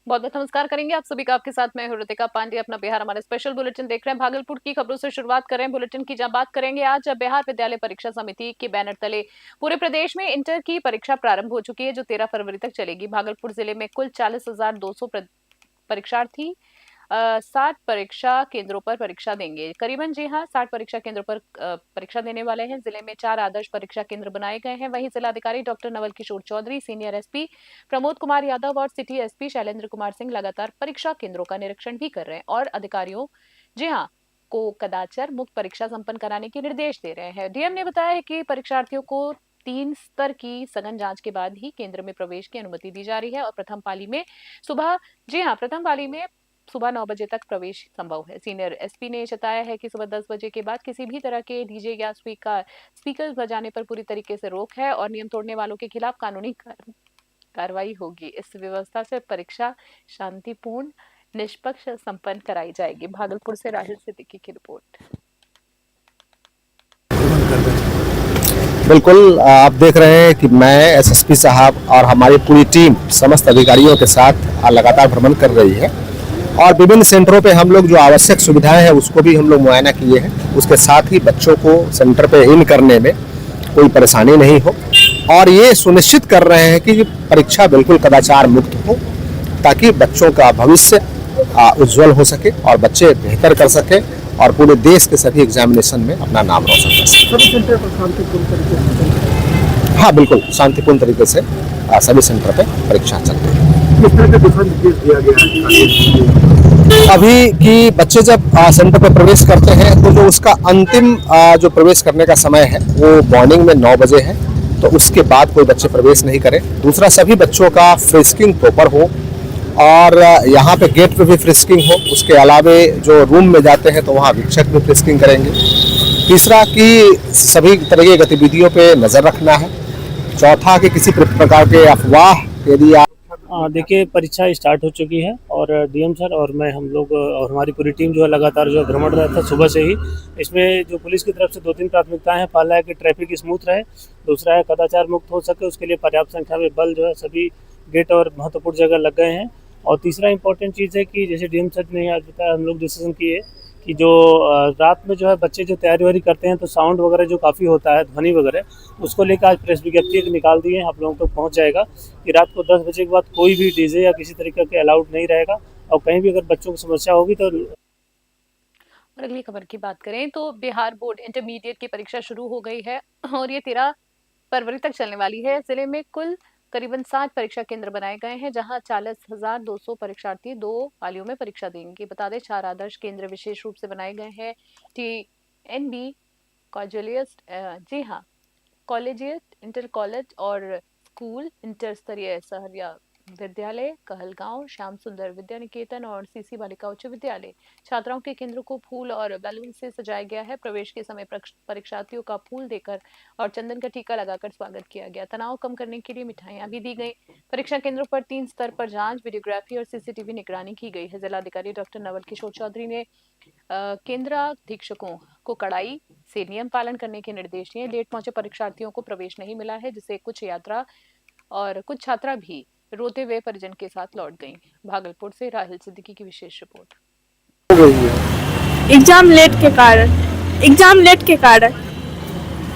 बहुत बहुत नमस्कार करेंगे आप सभी का। आपके साथ मैं हूं ऋतिका पांडे। अपना बिहार हमारे स्पेशल बुलेटिन देख रहे हैं। भागलपुर की खबरों से शुरुआत करें बुलेटिन की, जहां बात करेंगे आज बिहार विद्यालय परीक्षा समिति के बैनर तले पूरे प्रदेश में इंटर की परीक्षा प्रारंभ हो चुकी है, जो 13 फरवरी तक चलेगी। भागलपुर जिले में कुल 40,200 परीक्षार्थी 60 परीक्षा केंद्रों पर परीक्षा देंगे। करीबन जी हाँ, 60 परीक्षा केंद्रों पर परीक्षा देने वाले हैं। जिले में 4 आदर्श परीक्षा केंद्र बनाए गए हैं। वहीं जिलाधिकारी doctor Naval Kishore Chaudhary, senior SP Pramod Kumar Yadav और सिटी एसपी शैलेंद्र कुमार सिंह लगातार परीक्षा केंद्रों का निरीक्षण भी कर रहे हैं और अधिकारियों जी हाँ को कदाचार मुक्त परीक्षा संपन्न कराने के निर्देश दे रहे हैं। डीएम ने बताया है कि परीक्षार्थियों को 3 स्तर की सघन जांच के बाद ही केंद्र में प्रवेश की अनुमति दी जा रही है और प्रथम पाली में सुबह जी हाँ, प्रथम पाली में सुबह 9 बजे तक प्रवेश संभव है। सीनियर एसपी ने बताया है कि सुबह 10 बजे के बाद किसी भी तरह के डीजे या स्पीकर बजाने पर पूरी तरीके से रोक है और नियम तोड़ने वालों के खिलाफ कानूनी कार्रवाई होगी। इस व्यवस्था से परीक्षा शांतिपूर्ण निष्पक्ष संपन्न कराई जाएगी। भागलपुर से राहिल सिद्दीकी की रिपोर्ट। बिल्कुल आप देख रहे हैं कि मैं एसएसपी साहब और हमारी पूरी टीम समस्त अधिकारियों के साथ लगातार भ्रमण कर रही है और विभिन्न सेंटरों पे हम लोग जो आवश्यक सुविधाएं हैं उसको भी हम लोग मुआयना किए हैं। उसके साथ ही बच्चों को सेंटर पे इन करने में कोई परेशानी नहीं हो और ये सुनिश्चित कर रहे हैं कि परीक्षा बिल्कुल कदाचार मुक्त हो, ताकि बच्चों का भविष्य उज्जवल हो सके और बच्चे बेहतर कर सके और पूरे देश के सभी एग्जामिनेशन में अपना नाम रोशन कर सके। सभी सेंटर पर शांतिपूर्ण तरीके से हाँ, बिल्कुल शांतिपूर्ण तरीके से सभी सेंटर पे परीक्षा चल रही है। किस तरह के दिशा निर्देश दिया गया है? अभी कि बच्चे जब सेंटर पे प्रवेश करते हैं तो जो उसका अंतिम जो प्रवेश करने का समय है वो मॉर्निंग में 9 बजे है, तो उसके बाद कोई बच्चे प्रवेश नहीं करें। दूसरा, सभी बच्चों का फ्रिस्किंग प्रॉपर हो और यहाँ पे गेट पे भी फ्रिस्किंग हो। उसके अलावे जो रूम में जाते हैं तो वहाँ शिक्षक भी फ्रिस्किंग करेंगे। तीसरा कि सभी तरह की गतिविधियों पे नज़र रखना है। चौथा कि किसी प्रकार के अफवाह यदि आप देखिए, परीक्षा स्टार्ट हो चुकी है और डीएम सर और मैं हम लोग और हमारी पूरी टीम जो है लगातार जो है भ्रमण रहा था सुबह से ही। इसमें जो पुलिस की तरफ से 2-3 प्राथमिकताएं हैं। पहला है कि ट्रैफिक स्मूथ रहे, दूसरा है कदाचार मुक्त हो सके, उसके लिए पर्याप्त संख्या में बल जो है सभी गेट और महत्वपूर्ण जगह लग गए हैं। और तीसरा इंपॉर्टेंट चीज़ है कि जैसे डीएम सर ने आज बताया, हम लोग डिसीजन किए कि जो रात में जो है बच्चे जो तैयारी वारी करते हैं तो साउंड वगैरह जो काफ़ी होता है, ध्वनि वगैरह, उसको लेकर आज प्रेस विज्ञप्ति निकाल दी है, आप लोगों तक पहुंच जाएगा कि रात को 10 बजे के बाद कोई भी डीजे या किसी तरीके के अलाउड नहीं रहेगा और कहीं भी अगर बच्चों को समस्या होगी तो। और अगली खबर की बात करें तो बिहार बोर्ड इंटरमीडिएट की परीक्षा शुरू हो गई है और ये 13 फरवरी तक चलने वाली है। जिले में कुल करीबन 60 परीक्षा केंद्र बनाए गए हैं, जहां 40,200 परीक्षार्थी 2 पालियों में परीक्षा देंगे। बता दें, 4 आदर्श केंद्र विशेष रूप से बनाए गए हैं। टीएनबी कॉलेजियट जी हाँ, कॉलेजियट इंटर कॉलेज और स्कूल, इंटर स्तरीय सहरिया विद्यालय, कहलगांव, श्याम सुंदर विद्या निकेतन और सीसी बालिका उच्च विद्यालय। छात्राओं के केंद्रों को फूल और बैलून से सजाया गया है। प्रवेश के समय परीक्षार्थियों का फूल देकर और चंदन का टीका लगाकर स्वागत किया गया। तनाव कम करने के लिए मिठाइयां भी दी गई। परीक्षा केंद्रों पर 3 स्तर पर जांच, वीडियोग्राफी और सीसीटीवी निगरानी की गई है। जिलाधिकारी डॉक्टर नवल किशोर चौधरी ने केंद्राधीक्षकों को कड़ाई से नियम पालन करने के निर्देश दिए। लेट पहुंचे परीक्षार्थियों को प्रवेश नहीं मिला है, जिससे कुछ छात्रा भी रोते हुए परिजन के साथ लौट गईं। भागलपुर से राहिल सिद्दीकी की विशेष रिपोर्ट। एग्जाम लेट के कारण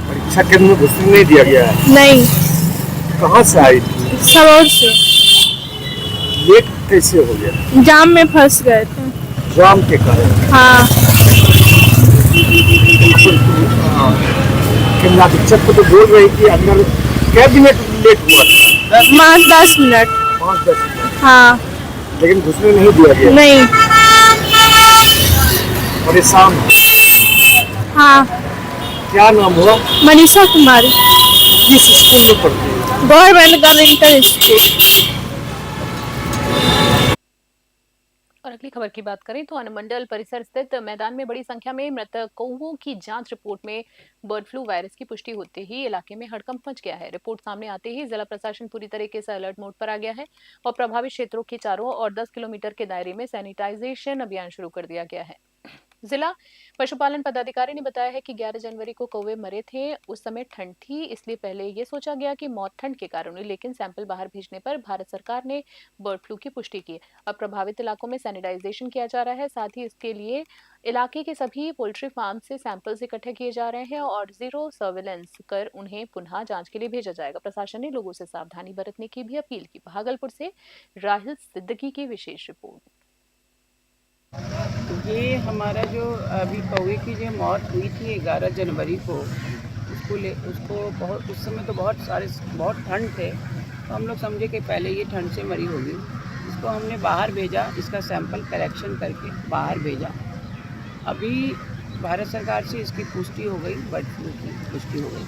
परीक्षा केंद्र में घुसने नहीं दिया गया है। नहीं, कहाँ से आई थी? सबौर से लेट कैसे हो गया? जाम में फंस गए थे। जाम के कारण? हाँ, केंद्राधीक्षक को तो बोल रही थी अंदर कैबिनेट लेट हुआ था। 5-10 मिनट। 5-10 मिनट, हाँ, लेकिन घुसने नहीं दिया गया। नहीं। परेशान हो? हाँ, क्या नाम हुआ? मनीषा कुमारी, किस स्कूल में पढ़ती है? Government government institute. और अगली खबर की बात करें तो अनुमंडल परिसर स्थित मैदान में बड़ी संख्या में मृत कौवों की जांच रिपोर्ट में बर्ड फ्लू वायरस की पुष्टि होते ही इलाके में हड़कंप मच गया है। रिपोर्ट सामने आते ही जिला प्रशासन पूरी तरीके से अलर्ट मोड पर आ गया है और प्रभावित क्षेत्रों के चारों और 10 किलोमीटर के दायरे में सैनिटाइजेशन अभियान शुरू कर दिया गया है। जिला पशुपालन पदाधिकारी ने बताया है कि 11 जनवरी को कौवे मरे थे। उस समय ठंड थी, इसलिए पहले ये सोचा गया कि मौत ठंड के कारण हुई, लेकिन सैंपल बाहर भेजने पर भारत सरकार ने बर्ड फ्लू की पुष्टि की। अब प्रभावित इलाकों में सैनिटाइजेशन किया जा रहा है, साथ ही इसके लिए इलाके के सभी पोल्ट्री फार्म से सैंपल्स इकट्ठे किए जा रहे हैं और जीरो सर्विलेंस कर उन्हें पुनः जांच के लिए भेजा जाएगा। प्रशासन ने लोगों से सावधानी बरतने की भी अपील की। भागलपुर से राहिल सिद्दीकी की विशेष रिपोर्ट। ये हमारा जो अभी कौवे की जो मौत हुई थी 11 जनवरी को, उसको बहुत उस समय तो बहुत ठंड थे, तो हम लोग समझे कि पहले ये ठंड से मरी होगी। इसको हमने बाहर भेजा, इसका सैंपल कलेक्शन करके बाहर भेजा। अभी भारत सरकार से इसकी पुष्टि हो गई, बर्ड फ्लू की पुष्टि हो गई।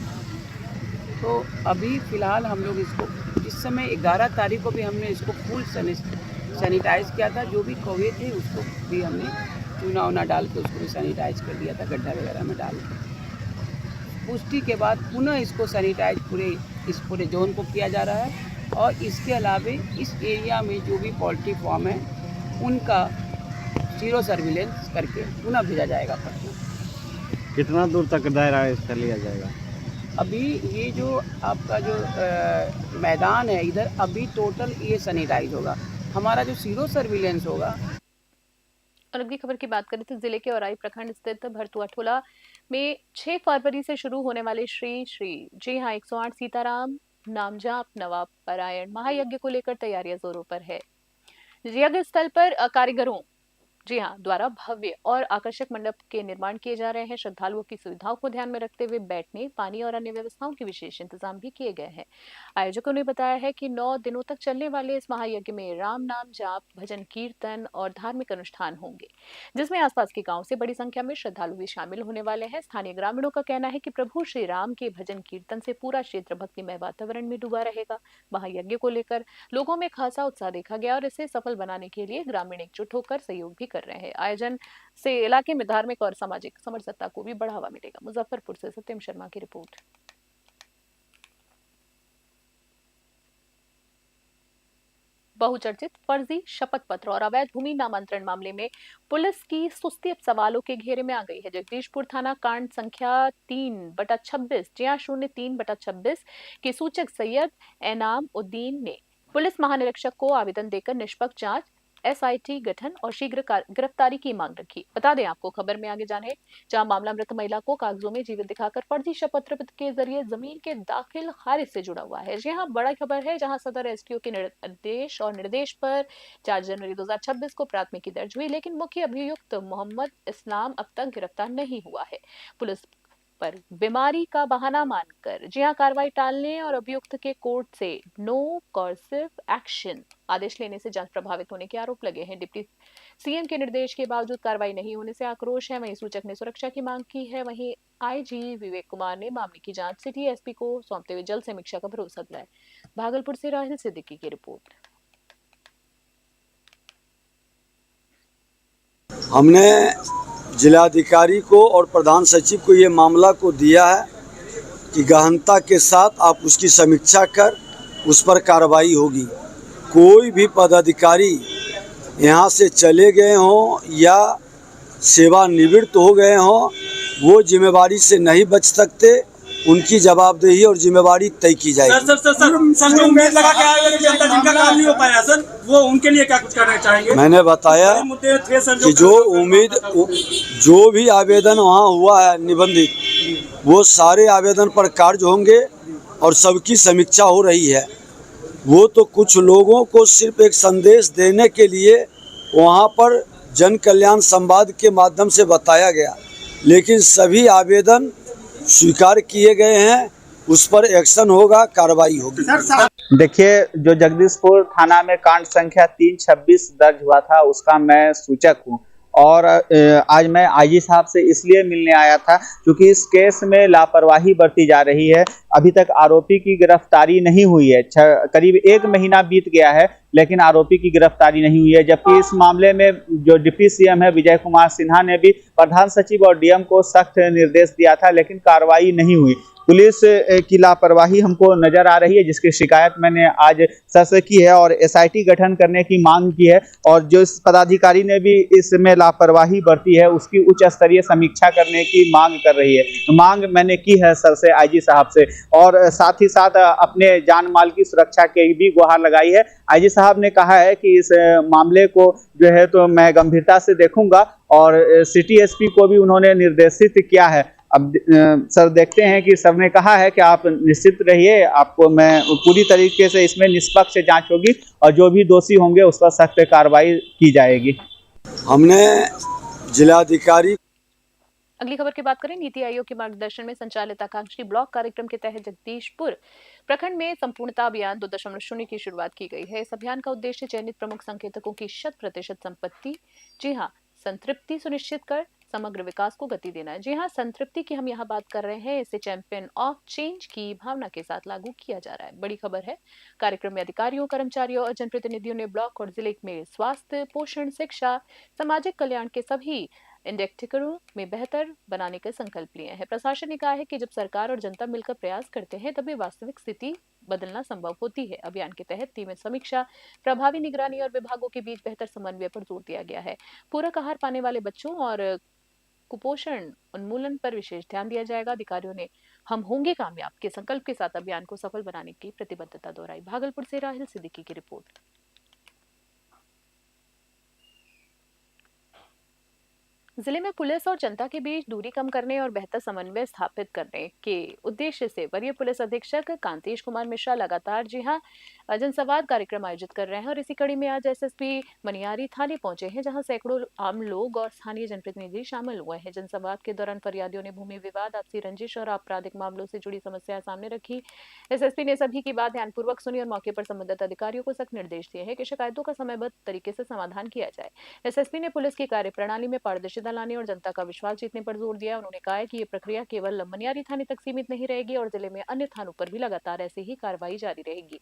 तो अभी फ़िलहाल हम लोग इसको, जिस समय 11 तारीख को भी हमने इसको फुल सैनिटाइज़ किया था, जो भी कौवे थे उसको भी हमने चूना वूना डाल के उसको भी सैनिटाइज कर दिया था, गड्ढा वगैरह में डाल के। पुष्टि के बाद पुनः इसको सैनिटाइज पूरे जोन को किया जा रहा है और इसके अलावे इस एरिया में जो भी पोल्ट्री फार्म है उनका जीरो सर्विलेंस करके पुनः भेजा जाएगा पटना। कितना दूर तक दायरा इसका लिया जाएगा? अभी ये जो आपका जो मैदान है इधर, अभी टोटल ये सैनिटाइज होगा। हमारा जो जीरो सर्विलेंस होगा। और अगली खबर की बात करें तो जिले के औराई प्रखंड स्थित भरतुआ टोला में 6 फरवरी से शुरू होने वाले श्री जी हाँ 108 सीताराम नामजाप नवाब पारायण महायज्ञ को लेकर तैयारियां जोरों पर है। यज्ञ स्थल पर कारीगरों द्वारा भव्य और आकर्षक मंडप के निर्माण किए जा रहे हैं। श्रद्धालुओं की सुविधाओं को ध्यान में रखते हुए बैठने, पानी और अन्य व्यवस्थाओं के विशेष इंतजाम भी किए गए हैं। आयोजकों ने बताया है कि 9 दिनों तक चलने वाले इस महायज्ञ में राम नाम जाप, भजन कीर्तन और धार्मिक अनुष्ठान होंगे, जिसमें आसपास के गांव से बड़ी संख्या में श्रद्धालु भी शामिल होने वाले हैं। स्थानीय ग्रामीणों का कहना है कि प्रभु श्री राम के भजन कीर्तन से पूरा क्षेत्र भक्तिमय वातावरण में डूबा रहेगा। महायज्ञ को लेकर लोगों में खासा उत्साह देखा गया और इसे सफल बनाने के लिए ग्रामीण एकजुट होकर सहयोग भी कर रहे हैं। आयोजन से इलाके में धार्मिक और सामाजिक समरसता को भी बढ़ावा मिलेगा। मुजफ्फरपुर से सत्यम शर्मा की रिपोर्ट। बहुचर्चित फर्जी शपथ पत्र और अवैध भूमि नामांतरण मामले में पुलिस की सुस्ती अब सवालों के घेरे में आ गई है। जगदीशपुर थाना कांड संख्या 3/26 03/26 के सूचक सैयद एनाम उद्दीन ने पुलिस महानिरीक्षक को आवेदन देकर निष्पक्ष जांच, SIT गठन और शीघ्र गिरफ्तारी की मांग रखी। बता दें आपको खबर में आगे जाने, जहां मामला मृत महिला को कागजों में जीवित दिखाकर फर्जी शपथ पत्र के जरिए जमीन के दाखिल खारिज से जुड़ा हुआ है। जी हां, बड़ा खबर है, जहां सदर SDO के निर्देश पर 4 जनवरी 2026 को प्राथमिकी दर्ज हुई, लेकिन मुख्य अभियुक्त मोहम्मद इस्लाम अब तक गिरफ्तार नहीं हुआ है। पुलिस पर बीमारी का बहाना मानकर कार्रवाई टालने और अभियुक्त के कोर्ट से नो कॉर्सिव एक्शन आदेश लेने से जांच प्रभावित होने के आरोप लगे हैं। डिप्टी CM के निर्देश के बावजूद कार्रवाई नहीं होने से आक्रोश है। वहीं सूचक ने सुरक्षा की मांग की है। वहीं IG विवेक कुमार ने मामले की जांच सिटी SP को सौंपते हुए जल्द समीक्षा का भरोसा दिलाया। भागलपुर से राहिल सिद्दीकी की रिपोर्ट। हमने जिलाधिकारी को और प्रधान सचिव को ये मामला को दिया है कि गहनता के साथ आप उसकी समीक्षा कर उस पर कार्रवाई होगी। कोई भी पदाधिकारी यहाँ से चले गए हों या सेवानिवृत्त हो गए हों, वो जिम्मेवारी से नहीं बच सकते। उनकी जवाबदेही और जिम्मेवारी तय की जाएगी। सर जो उम्मीद लगा के आए जनता जिनका काम नहीं हो पाया सर, वो उनके लिए क्या कुछ करना चाहेंगे? मैंने बताया कि जो भी आवेदन वहाँ हुआ है निबंधित, वो सारे आवेदन पर कार्य होंगे और सबकी समीक्षा हो रही है। वो तो कुछ लोगों को सिर्फ एक संदेश देने के लिए वहाँ पर जन कल्याण संवाद के माध्यम से बताया गया, लेकिन सभी आवेदन स्वीकार किए गए हैं। उस पर एक्शन होगा, कार्रवाई होगी। देखिए, जो जगदीशपुर थाना में कांड संख्या 3/26 दर्ज हुआ था, उसका मैं सूचक हूं और आज मैं IG साहब से इसलिए मिलने आया था क्योंकि इस केस में लापरवाही बरती जा रही है। अभी तक आरोपी की गिरफ्तारी नहीं हुई है। करीब 1 महीना बीत गया है, लेकिन आरोपी की गिरफ्तारी नहीं हुई है। जबकि इस मामले में जो डिप्टी CM है विजय कुमार सिन्हा ने भी प्रधान सचिव और DM को सख्त निर्देश दिया था, लेकिन कार्रवाई नहीं हुई। पुलिस की लापरवाही हमको नजर आ रही है, जिसकी शिकायत मैंने आज सर से की है और एसआईटी गठन करने की मांग की है। और जो इस पदाधिकारी ने भी इसमें लापरवाही बरती है उसकी उच्च स्तरीय समीक्षा करने की मांग कर रही है। मांग मैंने की है सर से, आईजी साहब से, और साथ ही साथ अपने जान माल की सुरक्षा की भी गुहार लगाई है। आईजी साहब ने कहा है कि इस मामले को जो है तो मैं गंभीरता से देखूंगा और सिटी एसपी को भी उन्होंने निर्देशित किया है। अब सर देखते हैं कि सर ने कहा है कि आप निश्चित रहिए, आपको मैं पूरी तरीके से इसमें निष्पक्ष जांच होगी और जो भी दोषी होंगे उस पर सख्त कार्रवाई की जाएगी। हमने जिलाधिकारी। अगली खबर की बात करें, नीति आयोग के मार्गदर्शन में संचालित आकांक्षी ब्लॉक कार्यक्रम के तहत जगदीशपुर प्रखंड में संपूर्णता अभियान 2.0 की शुरुआत की गई है। इस अभियान का उद्देश्य चयनित प्रमुख संकेतकों की 100% संपत्ति, जी हां, संतृप्ति सुनिश्चित कर समग्र विकास को गति देना है। जी हां, संतृप्ति की हम यहाँ बात कर रहे हैं। इसे चैंपियन ऑफ चेंज की भावना के साथ लागू किया जा रहा है। बड़ी खबर है, कार्यक्रम में अधिकारियों, कर्मचारियों और जनप्रतिनिधियों ने ब्लॉक और जिले में स्वास्थ्य, पोषण, शिक्षा, सामाजिक कल्याण के सभी इंडिकेटरों में बेहतर बनाने के संकल्प लिए हैं। प्रशासन ने कहा है कि जब सरकार और जनता मिलकर प्रयास करते हैं तभी वास्तविक स्थिति बदलना संभव होती है। अभियान के तहत नियमित समीक्षा, प्रभावी निगरानी और विभागों के बीच बेहतर समन्वय पर जोर दिया गया है। पूरक आहार पाने वाले बच्चों और कुपोषण उन्मूलन पर विशेष ध्यान दिया जाएगा। अधिकारियों ने हम होंगे कामयाब के संकल्प के साथ अभियान को सफल बनाने की प्रतिबद्धता दोहराई। भागलपुर से राहिल सिद्दीकी की रिपोर्ट। जिले में पुलिस और जनता के बीच दूरी कम करने और बेहतर समन्वय स्थापित करने के उद्देश्य से वरीय पुलिस अधीक्षक कांतेश कुमार मिश्रा लगातार जनसंवाद कार्यक्रम आयोजित कर रहे हैं। और इसी कड़ी में आज एसएसपी मनियारी थाने पहुंचे हैं, जहां सैकड़ों आम लोग और स्थानीय जनप्रतिनिधि शामिल हुए हैं। जनसंवाद के दौरान फरियादियों ने भूमि विवाद, आपसी रंजिश और आपराधिक मामलों से जुड़ी समस्याएं सामने रखी। एसएसपी ने सभी की बात ध्यानपूर्वक सुनी और मौके पर संबंधित अधिकारियों को सख्त निर्देश दिए हैं कि शिकायतों का समयबद्ध तरीके से समाधान किया जाए। एसएसपी ने पुलिस की कार्यप्रणाली में पारदर्शिता लाने और जनता का विश्वास जीतने पर जोर दिया। उन्होंने कहा है कि ये प्रक्रिया केवल मनियारी थाने तक सीमित नहीं रहेगी और जिले में अन्य थानों पर भी लगातार ऐसी ही कार्रवाई जारी रहेगी,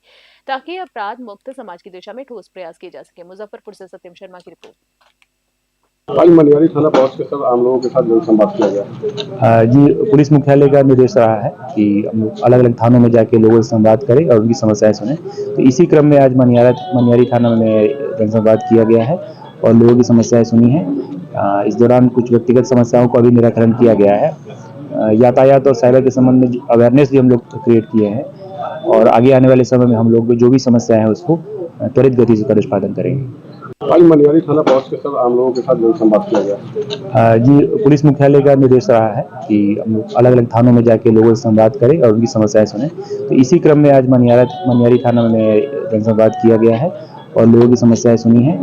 ताकि अपराध मुक्त समाज की दिशा में ठोस प्रयास किए जा सके। मुजफ्फरपुर से सत्यम शर्मा की रिपोर्ट। आज मनियारी थाना पहुंच के सब आम लोगों के साथ जनसंवाद किया गया। जी, पुलिस मुख्यालय का निर्देश रहा है कि हम लोग अलग अलग थानों में जाके लोगों से संवाद करें और उनकी समस्याएं सुने। तो इसी क्रम में आज मनियारी थाना में जनसंवाद किया गया है और लोगों की समस्याएं सुनी हैं। इस दौरान कुछ व्यक्तिगत समस्याओं का भी निराकरण किया गया है। यातायात और साइबर के संबंध में अवेयरनेस भी हम लोग क्रिएट किए हैं और आगे आने वाले समय में हम लोग जो भी समस्या है उसको त्वरित गति से निष्पादन करेंगे। आज मनियारी थाना पहुंच के सब आम लोगों के साथ जनसंवाद किया गया। जी, पुलिस मुख्यालय का निर्देश रहा है कि हम लोग अलग अलग थानों में जाके लोगों से संवाद करें और उनकी समस्याएं सुने। तो इसी क्रम में आज मनियारी थाना में जनसंवाद किया गया है और लोगों की समस्याएं सुनी हैं।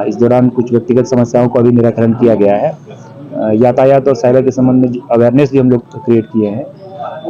इस दौरान कुछ व्यक्तिगत समस्याओं का भी निराकरण किया गया है। यातायात और साइबर के संबंध में अवेयरनेस भी हम लोग क्रिएट किए हैं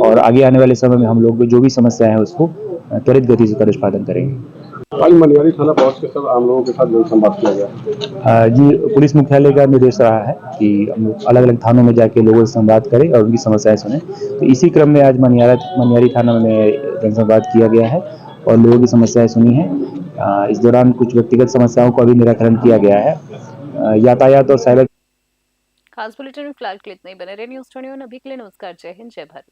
और आगे आने वाले समय में हम लोग जो भी समस्या है उसको त्वरित गति से निष्पादन करेंगे। आज मनियारी थाना पहुंच के सब आम लोगों के साथ जनसंवाद किया गया। जी, पुलिस मुख्यालय का निर्देश रहा है कि हम लोग अलग अलग थानों में जाके लोगों से संवाद करें और उनकी समस्याएं सुने। तो इसी क्रम में आज मनियारी थाना में जनसंवाद किया गया है और लोगों की समस्याएं सुनी हैं। इस दौरान कुछ व्यक्तिगत समस्याओं का भी निराकरण किया गया है। यातायात और साइबर। खास बुलेटिन में फिलहाल के लिए इतना ही। बने रहे न्यूज़ 21 अभी के लिए। नमस्कार, जय हिंद, जय भारत।